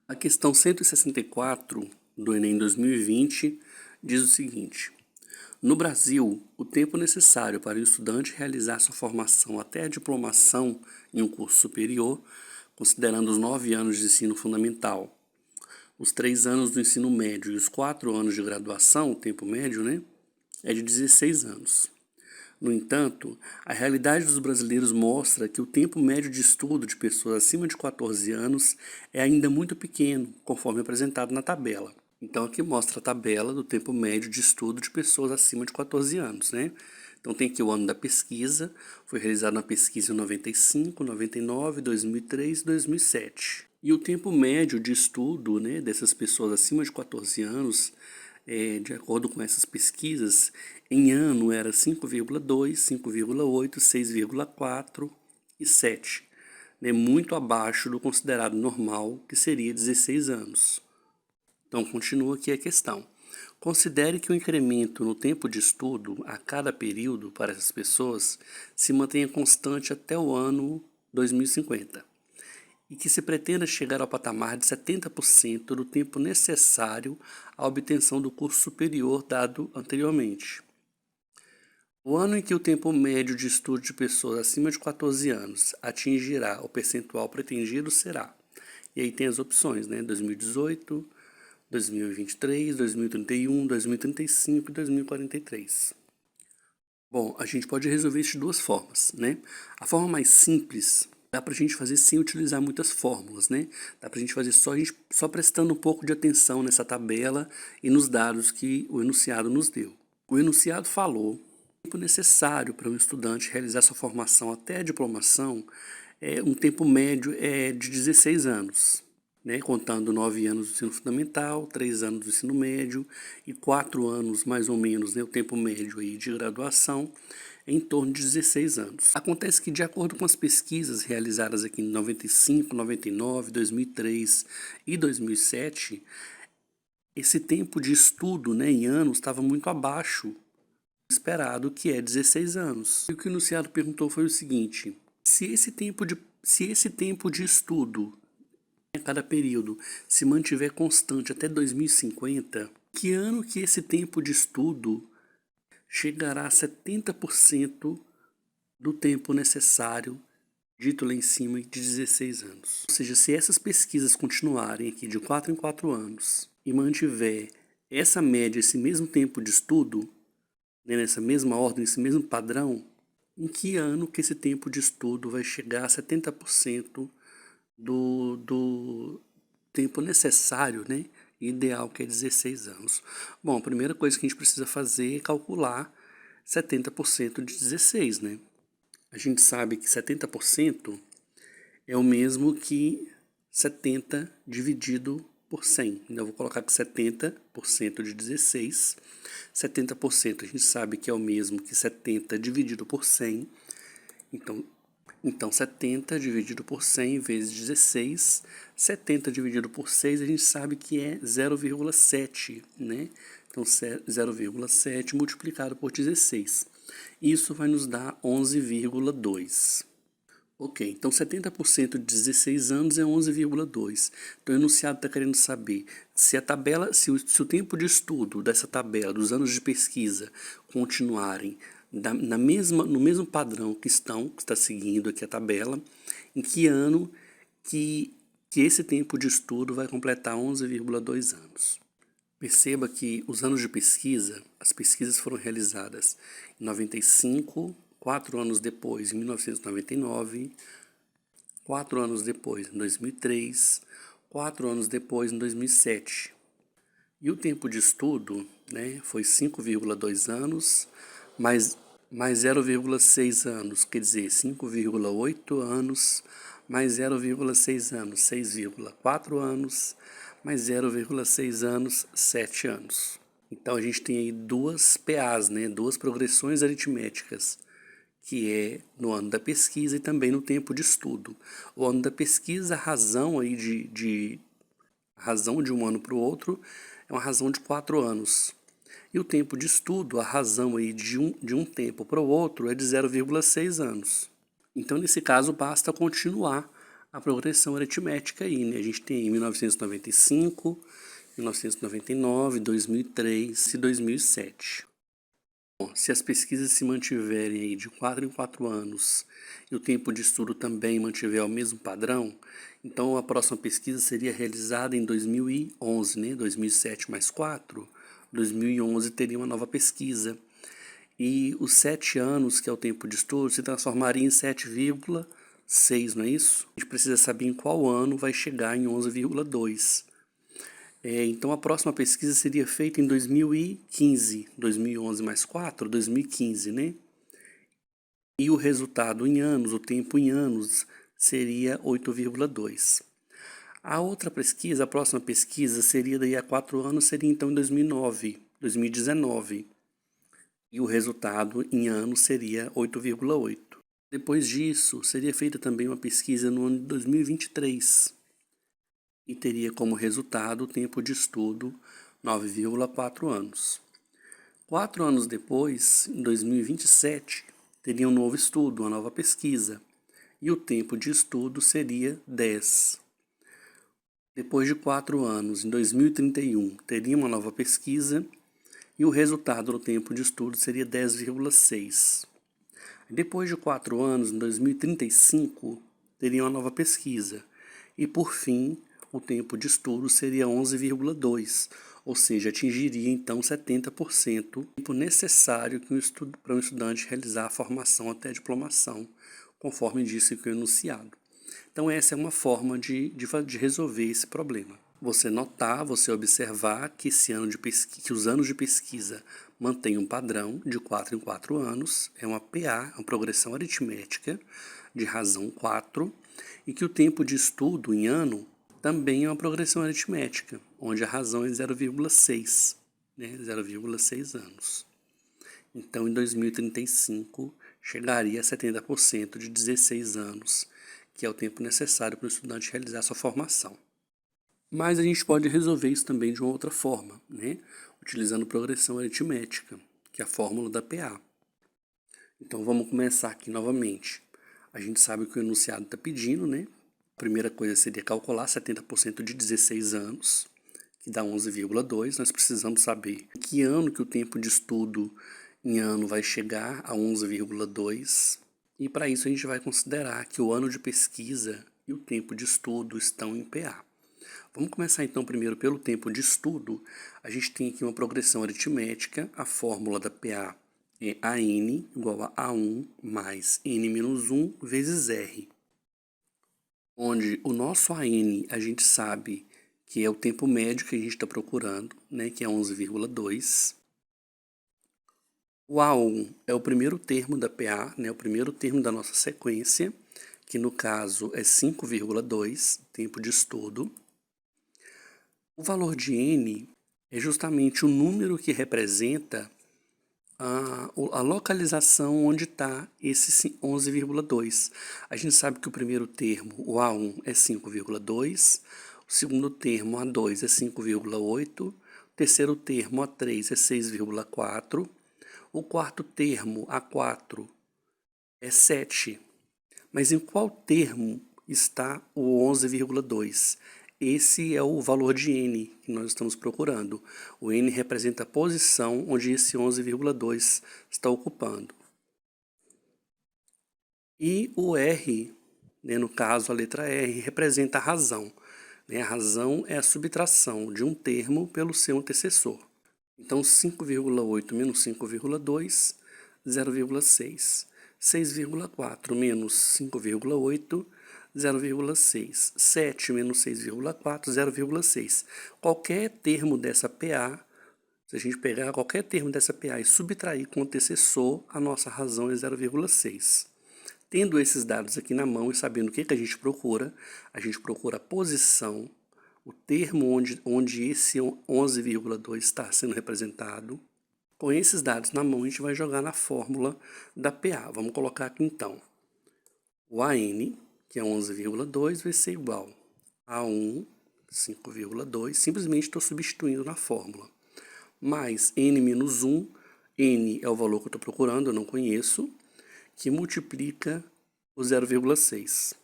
A questão 164 do Enem 2020 diz o seguinte: no Brasil, o tempo necessário para o estudante realizar sua formação até a diplomação em um curso superior, considerando os 9 anos de ensino fundamental, os 3 anos do ensino médio e os 4 anos de graduação, o tempo médio, é de 16 anos. No entanto, a realidade dos brasileiros mostra que o tempo médio de estudo de pessoas acima de 14 anos é ainda muito pequeno, conforme apresentado na tabela. Então aqui mostra a tabela do tempo médio de estudo de pessoas acima de 14 anos, Então tem aqui o ano da pesquisa, foi realizada uma pesquisa em 95, 99, 2003 e 2007. E o tempo médio de estudo, dessas pessoas acima de 14 anos, de acordo com essas pesquisas, em ano era 5,2, 5,8, 6,4 e 7, muito abaixo do considerado normal, que seria 16 anos. Então, continua aqui a questão. Considere que o incremento no tempo de estudo a cada período para essas pessoas se mantenha constante até o ano 2050 e que se pretenda chegar ao patamar de 70% do tempo necessário à obtenção do curso superior dado anteriormente. O ano em que o tempo médio de estudo de pessoas acima de 14 anos atingirá o percentual pretendido será, e aí tem as opções, 2018, 2023, 2031, 2035 e 2043. Bom, a gente pode resolver isso de duas formas, A forma mais simples dá para a gente fazer sem utilizar muitas fórmulas, Dá para a gente fazer só prestando um pouco de atenção nessa tabela e nos dados que o enunciado nos deu. O enunciado falou que o tempo necessário para um estudante realizar sua formação até a diplomação um tempo médio de 16 anos. Contando 9 anos do ensino fundamental, 3 anos do ensino médio e 4 anos, mais ou menos, o tempo médio aí de graduação, em torno de 16 anos. Acontece que, de acordo com as pesquisas realizadas aqui em 95, 99, 2003 e 2007, esse tempo de estudo em anos estava muito abaixo do esperado, que é 16 anos. E o que o enunciado perguntou foi o seguinte: se esse tempo de estudo a cada período se mantiver constante até 2050, que ano que esse tempo de estudo chegará a 70% do tempo necessário, dito lá em cima, de 16 anos. Ou seja, se essas pesquisas continuarem aqui de 4 em 4 anos e mantiver essa média, esse mesmo tempo de estudo, nessa mesma ordem, esse mesmo padrão, em que ano que esse tempo de estudo vai chegar a 70% do tempo necessário, ideal, que é 16 anos. Bom, a primeira coisa que a gente precisa fazer é calcular 70% de 16, A gente sabe que 70% é o mesmo que 70 dividido por 100. Então, eu vou colocar que 70% de 16, 70% a gente sabe que é o mesmo que 70 dividido por 100. Então, 70 dividido por 100 vezes 16, 70 dividido por 6 a gente sabe que é 0,7, Então, 0,7 multiplicado por 16. Isso vai nos dar 11,2. Ok, então 70% de 16 anos é 11,2. Então o enunciado está querendo saber se a tabela, se o tempo de estudo dessa tabela, dos anos de pesquisa, continuarem no mesmo padrão que está seguindo aqui a tabela, em que ano que esse tempo de estudo vai completar 11,2 anos. Perceba que os anos de pesquisa, as pesquisas foram realizadas em 95, 4 anos depois, em 1999, 4 anos depois, em 2003, 4 anos depois, em 2007. E o tempo de estudo foi 5,2 anos, mais 0,6 anos, quer dizer, 5,8 anos, mais 0,6 anos, 6,4 anos, mais 0,6 anos, 7 anos. Então, a gente tem aí duas PAs, duas progressões aritméticas, que é no ano da pesquisa e também no tempo de estudo. O ano da pesquisa, a razão aí razão de um ano para o outro é uma razão de 4 anos. E o tempo de estudo, a razão aí de um tempo para o outro é de 0,6 anos. Então, nesse caso, basta continuar a progressão aritmética aí, né? A gente tem 1995, 1999, 2003 e 2007. Bom, se as pesquisas se mantiverem aí de 4 em 4 anos e o tempo de estudo também mantiver o mesmo padrão, então a próxima pesquisa seria realizada em 2011, né? 2007 mais 4, 2011 teria uma nova pesquisa. E os 7 anos, que é o tempo de estudo, se transformaria em 7,6, não é isso? A gente precisa saber em qual ano vai chegar em 11,2. Então a próxima pesquisa seria feita em 2015, 2011 mais 4, 2015, né? E o resultado em anos, o tempo em anos, seria 8,2. A outra pesquisa, a próxima pesquisa, seria daí a 4 anos, seria então em 2009, 2019. E o resultado em anos seria 8,8. Depois disso, seria feita também uma pesquisa no ano de 2023 e teria como resultado o tempo de estudo 9,4 anos. 4 anos depois, em 2027, teria um novo estudo, uma nova pesquisa, e o tempo de estudo seria 10. Depois de 4 anos, em 2031, teria uma nova pesquisa e o resultado do tempo de estudo seria 10,6. Depois de 4 anos, em 2035, teria uma nova pesquisa. E, por fim, o tempo de estudo seria 11,2, ou seja, atingiria então 70%, o tempo necessário para um estudante realizar a formação até a diplomação, conforme disse aqui o enunciado. Então, essa é uma forma de resolver esse problema. Você notar, você observar que, que os anos de pesquisa mantêm um padrão de 4 em 4 anos, é uma PA, uma progressão aritmética de razão 4, e que o tempo de estudo em ano também é uma progressão aritmética, onde a razão é 0,6, né, 0,6 anos. Então, em 2035, chegaria a 70% de 16 anos, que é o tempo necessário para o estudante realizar sua formação. Mas a gente pode resolver isso também de uma outra forma, né? Utilizando progressão aritmética, que é a fórmula da PA. Então vamos começar aqui novamente. A gente sabe o que o enunciado está pedindo, né? A primeira coisa seria calcular 70% de 16 anos, que dá 11,2. Nós precisamos saber em que ano que o tempo de estudo em ano vai chegar a 11,2. E para isso a gente vai considerar que o ano de pesquisa e o tempo de estudo estão em PA. Vamos começar então primeiro pelo tempo de estudo. A gente tem aqui uma progressão aritmética, a fórmula da PA é AN igual a A1 mais N menos 1 vezes R, onde o nosso AN a gente sabe que é o tempo médio que a gente está procurando, né, que é 11,2. O A1 é o primeiro termo da PA, né, o primeiro termo da nossa sequência, que no caso é 5,2, tempo de estudo. O valor de N é justamente o número que representa a localização onde está esse 11,2. A gente sabe que o primeiro termo, o A1, é 5,2, o segundo termo, A2, é 5,8, o terceiro termo, A3, é 6,4, o quarto termo, A4, é 7. Mas em qual termo está o 11,2? Esse é o valor de N que nós estamos procurando. O N representa a posição onde esse 11,2 está ocupando. E o R, né, no caso a letra R, representa a razão. Né? A razão é a subtração de um termo pelo seu antecessor. Então 5,8 menos 5,2, 0,6. 6,4 menos 5,8, 0,6. 7 menos 6,4, 0,6. Qualquer termo dessa PA, se a gente pegar qualquer termo dessa PA e subtrair com o antecessor, a nossa razão é 0,6. Tendo esses dados aqui na mão e sabendo o que a gente procura a posição, o termo onde esse 11,2 está sendo representado. Com esses dados na mão, a gente vai jogar na fórmula da PA. Vamos colocar aqui então. O AN, que é 11,2, vai ser igual a 1, 5,2. Simplesmente estou substituindo na fórmula. mais n menos 1, n é o valor que eu estou procurando, eu não conheço, que multiplica o 0,6.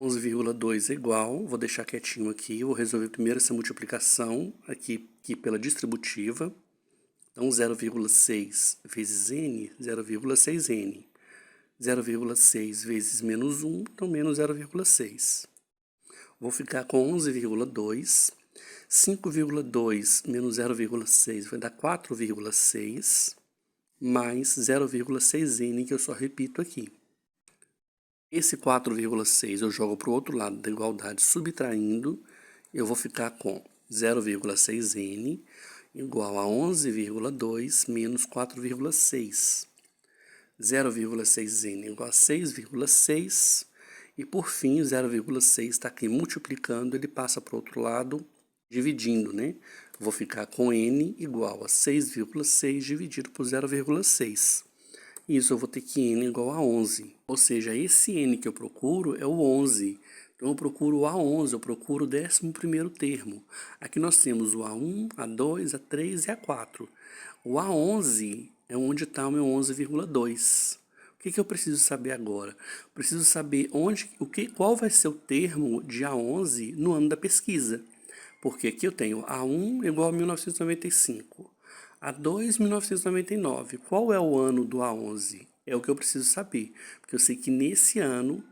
11,2 é igual, vou deixar quietinho aqui, vou resolver primeiro essa multiplicação aqui pela distributiva. Então, 0,6 vezes n, 0,6n. 0,6 vezes menos 1, então menos 0,6. Vou ficar com 11,2. 5,2 menos 0,6 vai dar 4,6, mais 0,6n, que eu só repito aqui. Esse 4,6 eu jogo para o outro lado da igualdade, subtraindo, eu vou ficar com 0,6n igual a 11,2 menos 4,6. 0,6n igual a 6,6. E por fim, o 0,6 está aqui multiplicando, ele passa para o outro lado, dividindo, né? Vou ficar com n igual a 6,6 dividido por 0,6. Isso eu vou ter que n igual a 11. Ou seja, esse n que eu procuro é o 11. Então, eu procuro o A11, eu procuro o 11º termo. Aqui nós temos o A1, A2, A3 e A4. O A11 é onde está o meu 11,2. O que eu preciso saber agora? Preciso saber qual vai ser o termo de A11 no ano da pesquisa. Porque aqui eu tenho A1 igual a 1995. A2, 1999. Qual é o ano do A11? É o que eu preciso saber. Porque eu sei que esse ano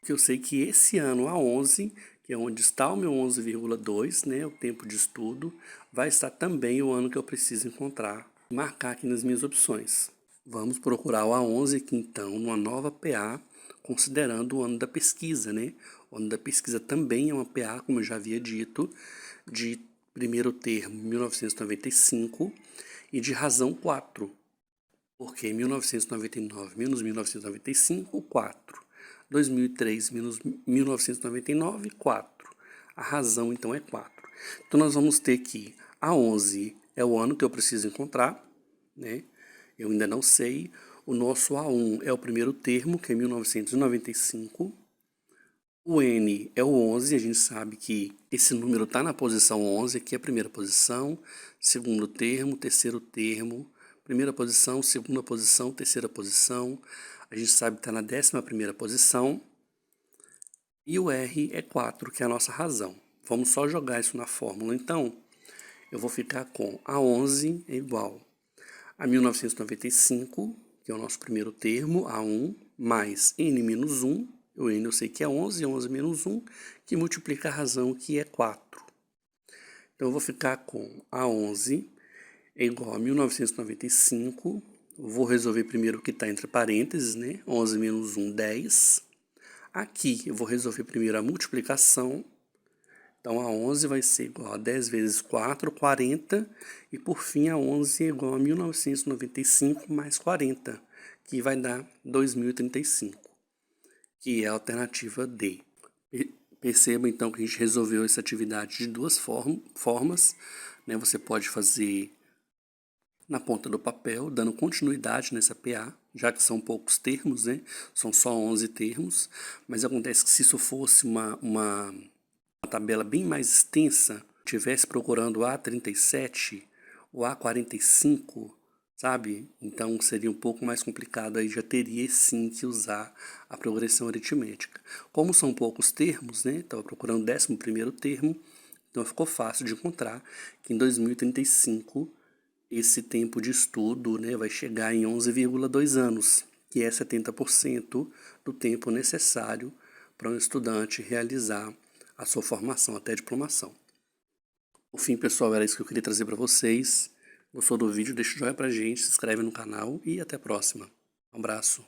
A11, que é onde está o meu 11,2, né, o tempo de estudo, vai estar também o ano que eu preciso encontrar, marcar aqui nas minhas opções. Vamos procurar o A11 aqui então, numa nova PA, considerando o ano da pesquisa, né? O ano da pesquisa também é uma PA, como eu já havia dito, de primeiro termo 1995 e de razão 4, porque 1999 menos 1995, 4. 2003 menos 1999, 4. A razão, então, é 4. Então, nós vamos ter que A11 é o ano que eu preciso encontrar, né? Eu ainda não sei. O nosso A1 é o primeiro termo, que é 1995. O N é o 11, a gente sabe que esse número está na posição 11, aqui é a primeira posição, segundo termo, terceiro termo, primeira posição, segunda posição, terceira posição. A gente sabe que está na 11ª posição. E o R é 4, que é a nossa razão. Vamos só jogar isso na fórmula. Então, eu vou ficar com A11 é igual a 1995, que é o nosso primeiro termo, A1, mais N menos 1, o N eu sei que é 11, 11 menos 1, que multiplica a razão, que é 4. Então, eu vou ficar com A11 é igual a 1995, vou resolver primeiro o que está entre parênteses, né? 11 menos 1, 10. Aqui eu vou resolver primeiro a multiplicação. Então, a 11 vai ser igual a 10 vezes 4, 40. E por fim, a 11 é igual a 1995 mais 40, que vai dar 2035, que é a alternativa D. Perceba, então, que a gente resolveu essa atividade de duas formas, né? Você pode fazer na ponta do papel, dando continuidade nessa PA, já que são poucos termos, né? São só 11 termos, mas acontece que se isso fosse uma tabela bem mais extensa, tivesse procurando o A37, o A45, sabe? Então seria um pouco mais complicado, aí já teria sim que usar a progressão aritmética. Como são poucos termos, né? Estava procurando o 11º termo, então ficou fácil de encontrar que em 2035 esse tempo de estudo, né, vai chegar em 11,2 anos, que é 70% do tempo necessário para um estudante realizar a sua formação até a diplomação. Por fim, pessoal, era isso que eu queria trazer para vocês. Gostou do vídeo? Deixa o joinha pra gente, se inscreve no canal e até a próxima. Um abraço.